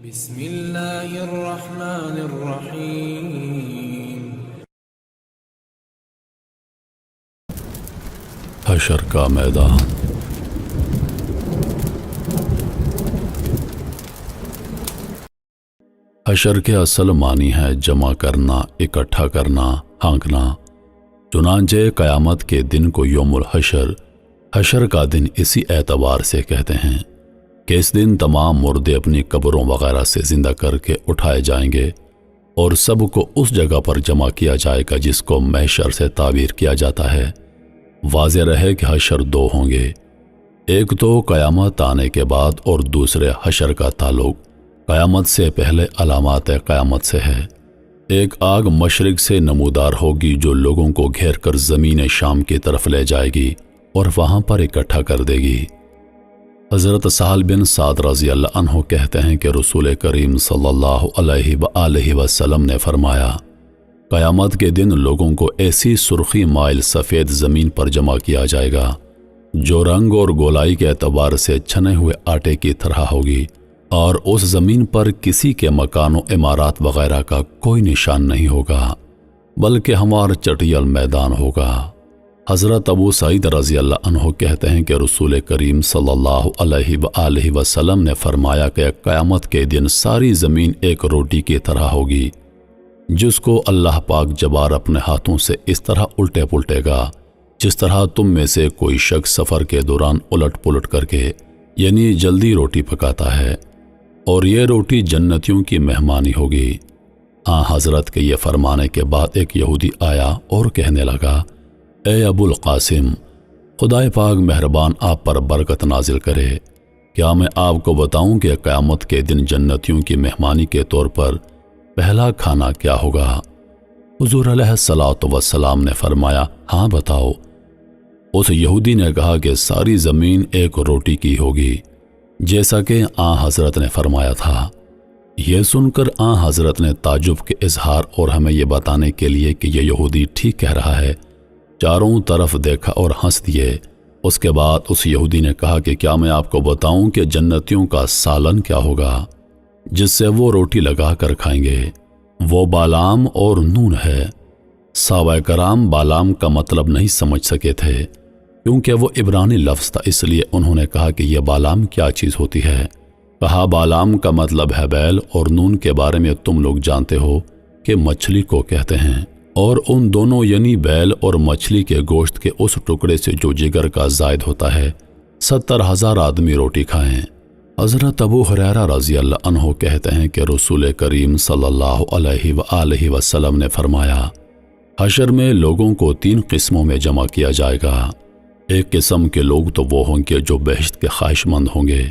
بسم اللہ الرحمن الرحیم۔ حشر کا میدان۔ حشر کے اصل معنی ہے جمع کرنا، اکٹھا کرنا، ہانکنا۔ چنانچہ قیامت کے دن کو یوم الحشر، حشر کا دن اسی اعتبار سے کہتے ہیں کہ اس دن تمام مردے اپنی قبروں وغیرہ سے زندہ کر کے اٹھائے جائیں گے اور سب کو اس جگہ پر جمع کیا جائے گا جس کو محشر سے تعبیر کیا جاتا ہے۔ واضح رہے کہ حشر دو ہوں گے، ایک تو قیامت آنے کے بعد اور دوسرے حشر کا تعلق قیامت سے پہلے علامات قیامت سے ہے۔ ایک آگ مشرق سے نمودار ہوگی جو لوگوں کو گھیر کر زمین شام کی طرف لے جائے گی اور وہاں پر اکٹھا کر دے گی۔ حضرت سہل بن سعد رضی اللہ عنہ کہتے ہیں کہ رسول کریم صلی اللہ علیہ وآلہ وسلم نے فرمایا، قیامت کے دن لوگوں کو ایسی سرخی مائل سفید زمین پر جمع کیا جائے گا جو رنگ اور گولائی کے اعتبار سے چھنے ہوئے آٹے کی طرح ہوگی، اور اس زمین پر کسی کے مکان و عمارات وغیرہ کا کوئی نشان نہیں ہوگا بلکہ ہموار چٹیل میدان ہوگا۔ حضرت ابو سعید رضی اللہ عنہ کہتے ہیں کہ رسول کریم صلی اللہ علیہ وآلہ وسلم نے فرمایا کہ قیامت کے دن ساری زمین ایک روٹی کی طرح ہوگی جس کو اللہ پاک جبار اپنے ہاتھوں سے اس طرح الٹے پلٹے گا جس طرح تم میں سے کوئی شخص سفر کے دوران الٹ پلٹ کر کے یعنی جلدی روٹی پکاتا ہے، اور یہ روٹی جنتیوں کی مہمانی ہوگی۔ حضرت کے یہ فرمانے کے بعد ایک یہودی آیا اور کہنے لگا، اے ابو القاسم، خدائے پاک مہربان آپ پر برکت نازل کرے، کیا میں آپ کو بتاؤں کہ قیامت کے دن جنتیوں کی مہمانی کے طور پر پہلا کھانا کیا ہوگا؟ حضور علیہ الصلوۃ والسلام نے فرمایا، ہاں بتاؤ۔ اس یہودی نے کہا کہ ساری زمین ایک روٹی کی ہوگی جیسا کہ حضرت نے فرمایا تھا۔ یہ سن کر حضرت نے تعجب کے اظہار اور ہمیں یہ بتانے کے لیے کہ یہ یہودی ٹھیک کہہ رہا ہے چاروں طرف دیکھا اور ہنس دیے۔ اس کے بعد اس یہودی نے کہا کہ کیا میں آپ کو بتاؤں کہ جنتیوں کا سالن کیا ہوگا جس سے وہ روٹی لگا کر کھائیں گے؟ وہ بالام اور نون ہے۔ صحابہ کرام بالام کا مطلب نہیں سمجھ سکے تھے کیونکہ وہ عبرانی لفظ تھا، اس لیے انہوں نے کہا کہ یہ بالام کیا چیز ہوتی ہے؟ کہا بالام کا مطلب ہے بیل، اور نون کے بارے میں تم لوگ جانتے ہو کہ مچھلی کو کہتے ہیں، اور ان دونوں یعنی بیل اور مچھلی کے گوشت کے اس ٹکڑے سے جو جگر کا زائد ہوتا ہے 70,000 آدمی روٹی کھائیں۔ حضرت ابو ہریرہ رضی اللہ عنہ کہتے ہیں کہ رسول کریم صلی اللہ علیہ وآلہ وسلم نے فرمایا، حشر میں لوگوں کو 3 قسموں میں جمع کیا جائے گا۔ ایک قسم کے لوگ تو وہ ہوں گے جو بہشت کے خواہش مند ہوں گے،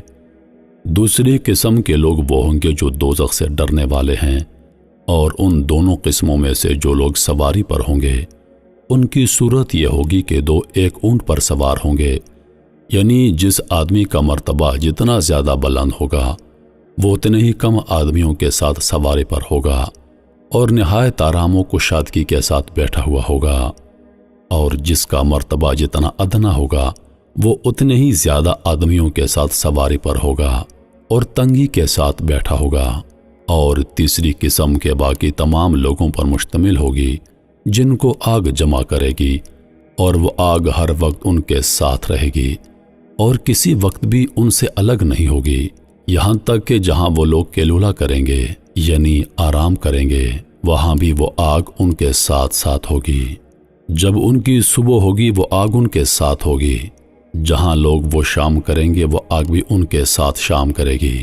دوسری قسم کے لوگ وہ ہوں گے جو دوزخ سے ڈرنے والے ہیں، اور ان دونوں قسموں میں سے جو لوگ سواری پر ہوں گے ان کی صورت یہ ہوگی کہ 2 ایک اونٹ پر سوار ہوں گے، یعنی جس آدمی کا مرتبہ جتنا زیادہ بلند ہوگا وہ اتنے ہی کم آدمیوں کے ساتھ سواری پر ہوگا اور نہایت آرام و کشادگی کے ساتھ بیٹھا ہوا ہوگا، اور جس کا مرتبہ جتنا ادنا ہوگا وہ اتنے ہی زیادہ آدمیوں کے ساتھ سواری پر ہوگا اور تنگی کے ساتھ بیٹھا ہوگا، اور تیسری قسم کے باقی تمام لوگوں پر مشتمل ہوگی جن کو آگ جمع کرے گی، اور وہ آگ ہر وقت ان کے ساتھ رہے گی اور کسی وقت بھی ان سے الگ نہیں ہوگی، یہاں تک کہ جہاں وہ لوگ کیلولا کریں گے یعنی آرام کریں گے وہاں بھی وہ آگ ان کے ساتھ ساتھ ہوگی۔ جب ان کی صبح ہوگی وہ آگ ان کے ساتھ ہوگی، جہاں لوگ وہ شام کریں گے وہ آگ بھی ان کے ساتھ شام کرے گی۔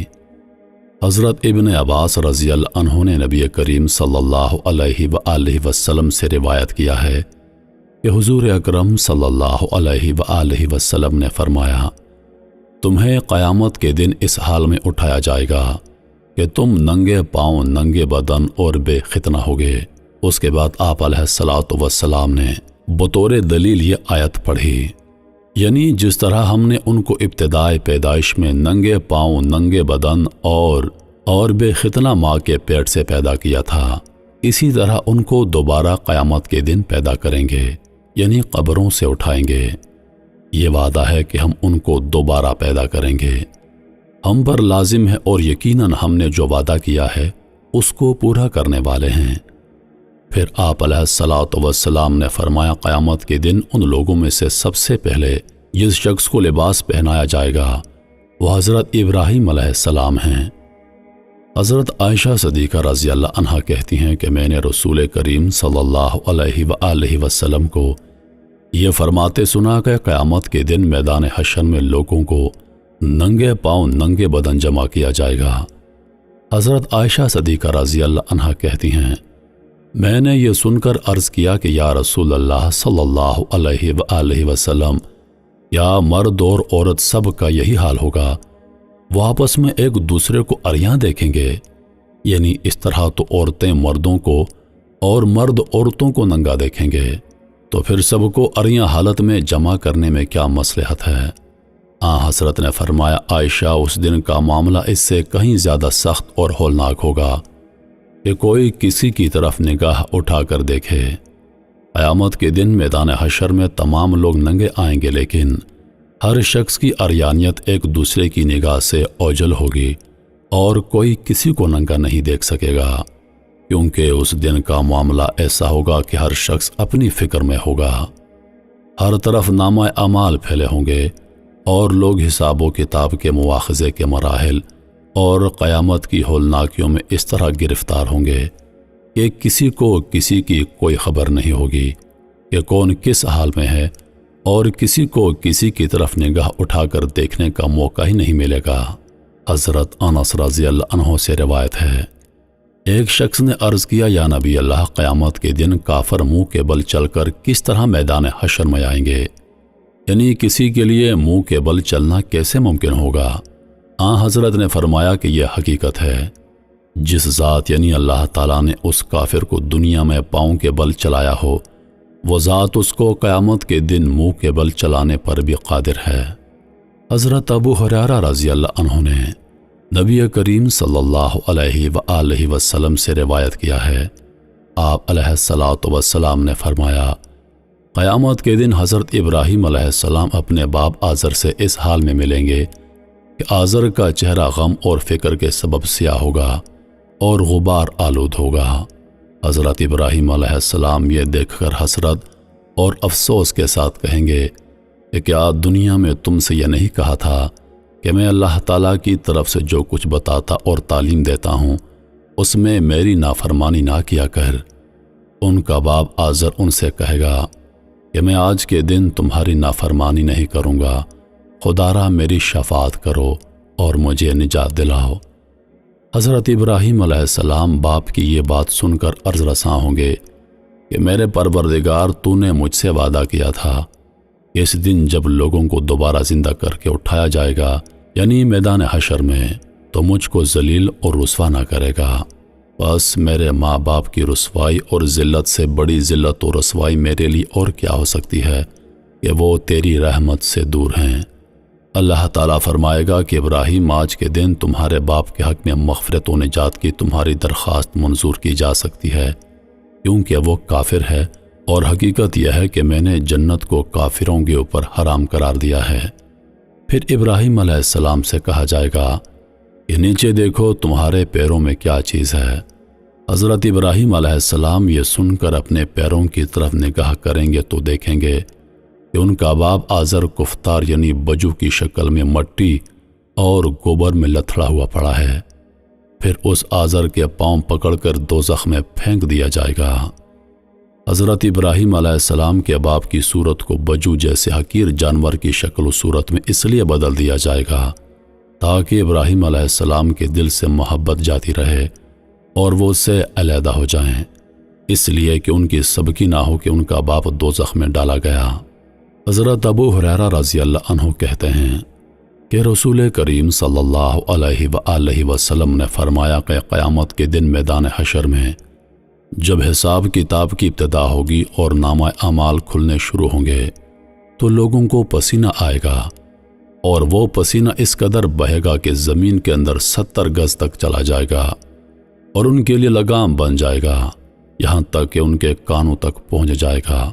حضرت ابن عباس رضی اللہ عنہ نے نبی کریم صلی اللہ علیہ وآلہ وسلم سے روایت کیا ہے کہ حضور اکرم صلی اللہ علیہ وآلہ وسلم نے فرمایا، تمہیں قیامت کے دن اس حال میں اٹھایا جائے گا کہ تم ننگے پاؤں، ننگے بدن اور بے ختنہ ہوگے۔ اس کے بعد آپ علیہ الصلوۃ والسلام نے بطور دلیل یہ آیت پڑھی، یعنی جس طرح ہم نے ان کو ابتدائے پیدائش میں ننگے پاؤں، ننگے بدن اور بے ختنہ ماں کے پیٹ سے پیدا کیا تھا، اسی طرح ان کو دوبارہ قیامت کے دن پیدا کریں گے، یعنی قبروں سے اٹھائیں گے۔ یہ وعدہ ہے کہ ہم ان کو دوبارہ پیدا کریں گے۔ ہم پر لازم ہے اور یقیناً ہم نے جو وعدہ کیا ہے اس کو پورا کرنے والے ہیں۔ پھر آپ علیہ الصلاۃ والسلام نے فرمایا، قیامت کے دن ان لوگوں میں سے سب سے پہلے جس شخص کو لباس پہنایا جائے گا وہ حضرت ابراہیم علیہ السلام ہیں۔ حضرت عائشہ صدیقہ رضی اللہ عنہا کہتی ہیں کہ میں نے رسول کریم صلی اللہ علیہ وآلہ وسلم کو یہ فرماتے سنا کہ قیامت کے دن میدان حشر میں لوگوں کو ننگے پاؤں ننگے بدن جمع کیا جائے گا۔ حضرت عائشہ صدیقہ رضی اللہ عنہا کہتی ہیں، میں نے یہ سن کر عرض کیا کہ یا رسول اللہ صلی اللہ علیہ وآلہ وسلم، یا مرد اور عورت سب کا یہی حال ہوگا؟ وہ آپس میں ایک دوسرے کو عریاں دیکھیں گے؟ یعنی اس طرح تو عورتیں مردوں کو اور مرد عورتوں کو ننگا دیکھیں گے، تو پھر سب کو عریاں حالت میں جمع کرنے میں کیا مصلحت ہے؟ حضرت نے فرمایا، عائشہ، اس دن کا معاملہ اس سے کہیں زیادہ سخت اور ہولناک ہوگا کہ کوئی کسی کی طرف نگاہ اٹھا کر دیکھے۔ قیامت کے دن میدان حشر میں تمام لوگ ننگے آئیں گے، لیکن ہر شخص کی عریانیت ایک دوسرے کی نگاہ سے اوجھل ہوگی اور کوئی کسی کو ننگا نہیں دیکھ سکے گا، کیونکہ اس دن کا معاملہ ایسا ہوگا کہ ہر شخص اپنی فکر میں ہوگا۔ ہر طرف نامہ اعمال پھیلے ہوں گے اور لوگ حساب و کتاب کے مواخذے کے مراحل اور قیامت کی ہولناکیوں میں اس طرح گرفتار ہوں گے کہ کسی کو کسی کی کوئی خبر نہیں ہوگی کہ کون کس حال میں ہے، اور کسی کو کسی کی طرف نگاہ اٹھا کر دیکھنے کا موقع ہی نہیں ملے گا۔ حضرت انس رضی اللہ عنہ سے روایت ہے، ایک شخص نے عرض کیا، یا نبی اللہ، قیامت کے دن کافر منہ کے بل چل کر کس طرح میدان حشر میں آئیں گے؟ یعنی کسی کے لیے منہ کے بل چلنا کیسے ممکن ہوگا؟ حضرت نے فرمایا کہ یہ حقیقت ہے، جس ذات یعنی اللہ تعالیٰ نے اس کافر کو دنیا میں پاؤں کے بل چلایا ہو، وہ ذات اس کو قیامت کے دن منہ کے بل چلانے پر بھی قادر ہے۔ حضرت ابو ہریرہ رضی اللہ عنہ نے نبی کریم صلی اللہ علیہ وآلہ وسلم سے روایت کیا ہے، آپ علیہ الصلاۃ والسلام نے فرمایا، قیامت کے دن حضرت ابراہیم علیہ السلام اپنے باپ آزر سے اس حال میں ملیں گے کہ آزر کا چہرہ غم اور فکر کے سبب سیاہ ہوگا اور غبار آلود ہوگا۔ حضرت ابراہیم علیہ السلام یہ دیکھ کر حسرت اور افسوس کے ساتھ کہیں گے کہ کیا دنیا میں تم سے یہ نہیں کہا تھا کہ میں اللہ تعالیٰ کی طرف سے جو کچھ بتاتا اور تعلیم دیتا ہوں اس میں میری نافرمانی نہ کیا کر؟ ان کا باپ آزر ان سے کہے گا کہ میں آج کے دن تمہاری نافرمانی نہیں کروں گا، خدا را میری شفاعت کرو اور مجھے نجات دلاؤ۔ حضرت ابراہیم علیہ السلام باپ کی یہ بات سن کر عرض رساں ہوں گے کہ میرے پروردگار، تو نے مجھ سے وعدہ کیا تھا کہ اس دن جب لوگوں کو دوبارہ زندہ کر کے اٹھایا جائے گا، یعنی میدان حشر میں، تو مجھ کو ذلیل اور رسوا نہ کرے گا۔ بس میرے ماں باپ کی رسوائی اور ذلت سے بڑی ذلت و رسوائی میرے لیے اور کیا ہو سکتی ہے کہ وہ تیری رحمت سے دور ہیں۔ اللہ تعالیٰ فرمائے گا کہ ابراہیم، آج کے دن تمہارے باپ کے حق میں مغفرت و نجات کی تمہاری درخواست منظور کی جا سکتی ہے، کیونکہ وہ کافر ہے، اور حقیقت یہ ہے کہ میں نے جنت کو کافروں کے اوپر حرام قرار دیا ہے۔ پھر ابراہیم علیہ السلام سے کہا جائے گا کہ نیچے دیکھو تمہارے پیروں میں کیا چیز ہے۔ حضرت ابراہیم علیہ السلام یہ سن کر اپنے پیروں کی طرف نگاہ کریں گے تو دیکھیں گے کہ ان کا باپ آزر کفتار یعنی بجو کی شکل میں مٹی اور گوبر میں لتھڑا ہوا پڑا ہے۔ پھر اس آزر کے پاؤں پکڑ کر دوزخ میں پھینک دیا جائے گا۔ حضرت ابراہیم علیہ السلام کے باپ کی صورت کو بجو جیسے حقیر جانور کی شکل و صورت میں اس لیے بدل دیا جائے گا تاکہ ابراہیم علیہ السلام کے دل سے محبت جاتی رہے اور وہ اس سے علیحدہ ہو جائیں، اس لیے کہ ان کی سبکی نہ ہو کہ ان کا باپ دوزخ میں ڈالا گیا۔ حضرت ابو ہریرہ رضی اللہ عنہ کہتے ہیں کہ رسول کریم صلی اللہ علیہ وآلہ وسلم نے فرمایا کہ قیامت کے دن میدان حشر میں جب حساب کتاب کی ابتدا ہوگی اور نامہ اعمال کھلنے شروع ہوں گے تو لوگوں کو پسینہ آئے گا، اور وہ پسینہ اس قدر بہے گا کہ زمین کے اندر 70 گز تک چلا جائے گا، اور ان کے لیے لگام بن جائے گا، یہاں تک کہ ان کے کانوں تک پہنچ جائے گا۔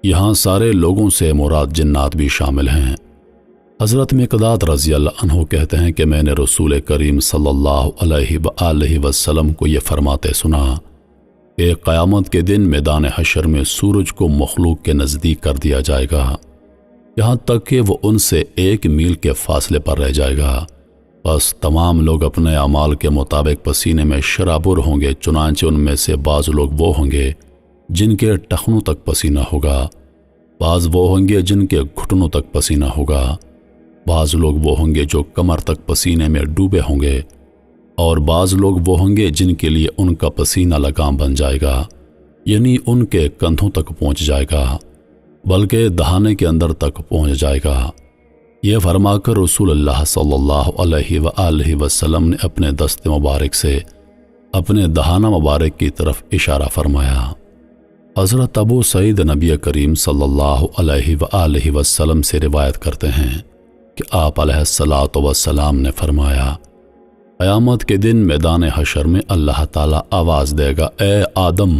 یہاں سارے لوگوں سے مراد جنات بھی شامل ہیں۔ حضرت مقداد رضی اللہ عنہ کہتے ہیں کہ میں نے رسول کریم صلی اللہ علیہ وآلہ وسلم کو یہ فرماتے سنا کہ قیامت کے دن میدان حشر میں سورج کو مخلوق کے نزدیک کر دیا جائے گا، یہاں تک کہ وہ ان سے 1 میل کے فاصلے پر رہ جائے گا۔ بس تمام لوگ اپنے اعمال کے مطابق پسینے میں شرابور ہوں گے، چنانچہ ان میں سے بعض لوگ وہ ہوں گے جن کے ٹخنوں تک پسینہ ہوگا، بعض وہ ہوں گے جن کے گھٹنوں تک پسینہ ہوگا، بعض لوگ وہ ہوں گے جو کمر تک پسینے میں ڈوبے ہوں گے، اور بعض لوگ وہ ہوں گے جن کے لیے ان کا پسینہ لگام بن جائے گا، یعنی ان کے کندھوں تک پہنچ جائے گا، بلکہ دہانے کے اندر تک پہنچ جائے گا۔ یہ فرما کر رسول اللہ صلی اللہ علیہ وآلہ وسلم نے اپنے دست مبارک سے اپنے دہانہ مبارک کی طرف اشارہ فرمایا۔ حضرت ابو سعید نبی کریم صلی اللہ علیہ وآلہ وسلم سے روایت کرتے ہیں کہ آپ علیہ الصلاۃ والسلام نے فرمایا، قیامت کے دن میدان حشر میں اللہ تعالیٰ آواز دے گا، اے آدم۔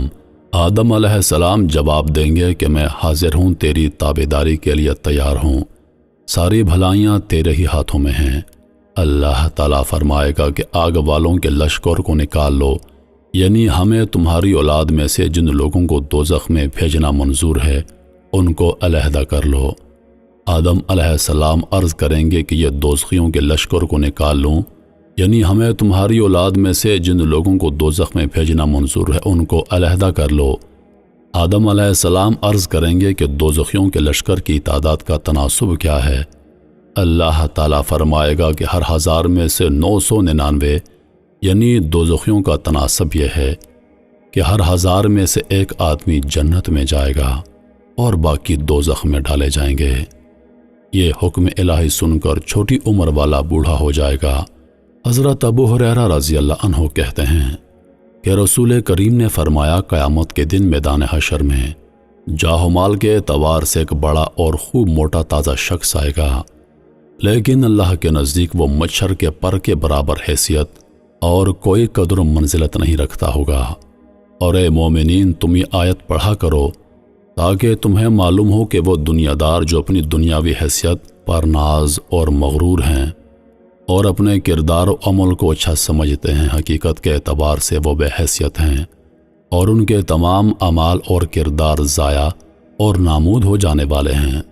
آدم علیہ السلام جواب دیں گے کہ میں حاضر ہوں، تیری تابعداری کے لیے تیار ہوں، ساری بھلائیاں تیرے ہی ہاتھوں میں ہیں۔ اللہ تعالیٰ فرمائے گا کہ آگ والوں کے لشکر کو نکال لو، یعنی ہمیں تمہاری اولاد میں سے جن لوگوں کو دوزخ میں بھیجنا منظور ہے ان کو علیحدہ کر لو۔ آدم علیہ السلام عرض کریں گے کہ یہ دوزخیوں کے لشکر کو نکال لوں، یعنی ہمیں تمہاری اولاد میں سے جن لوگوں کو دوزخ میں بھیجنا منظور ہے ان کو علیحدہ کر لو۔ آدم علیہ السلام عرض کریں گے کہ دوزخیوں کے لشکر کی تعداد کا تناسب کیا ہے؟ اللہ تعالیٰ فرمائے گا کہ ہر 1000 میں سے 999، یعنی دوزخیوں کا تناسب یہ ہے کہ ہر 1000 میں سے 1 آدمی جنت میں جائے گا اور باقی دوزخ میں ڈالے جائیں گے۔ یہ حکم الہی سن کر چھوٹی عمر والا بوڑھا ہو جائے گا۔ حضرت ابو ہریرہ رضی اللہ عنہ کہتے ہیں کہ رسول کریم نے فرمایا، قیامت کے دن میدان حشر میں جاہ و مال کے اعتبار سے ایک بڑا اور خوب موٹا تازہ شخص آئے گا، لیکن اللہ کے نزدیک وہ مچھر کے پر کے برابر حیثیت اور کوئی قدر و منزلت نہیں رکھتا ہوگا۔ اور اے مومنین، تم یہ آیت پڑھا کرو تاکہ تمہیں معلوم ہو کہ وہ دنیا دار جو اپنی دنیاوی حیثیت پر ناز اور مغرور ہیں اور اپنے کردار و عمل کو اچھا سمجھتے ہیں، حقیقت کے اعتبار سے وہ بے حیثیت ہیں اور ان کے تمام اعمال اور کردار ضائع اور نامود ہو جانے والے ہیں۔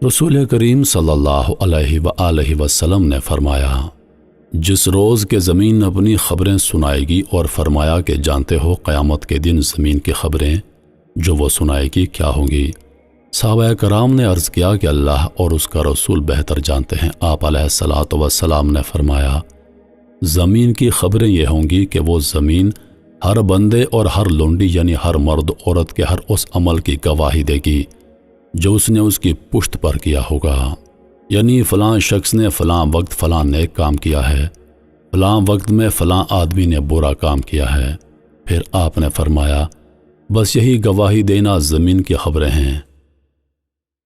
رسول کریم صلی اللہ علیہ وآلہ وسلم نے فرمایا، جس روز کے زمین اپنی خبریں سنائے گی، اور فرمایا کہ جانتے ہو قیامت کے دن زمین کی خبریں جو وہ سنائے گی کیا ہوں گی؟ صحابہ کرام نے عرض کیا کہ اللہ اور اس کا رسول بہتر جانتے ہیں۔ آپ علیہ الصلاۃ والسلام نے فرمایا، زمین کی خبریں یہ ہوں گی کہ وہ زمین ہر بندے اور ہر لونڈی، یعنی ہر مرد عورت کے ہر اس عمل کی گواہی دے گی جو اس نے اس کی پشت پر کیا ہوگا، یعنی فلاں شخص نے فلاں وقت فلاں نیک کام کیا ہے، فلاں وقت میں فلاں آدمی نے برا کام کیا ہے۔ پھر آپ نے فرمایا، بس یہی گواہی دینا زمین کی خبریں ہیں۔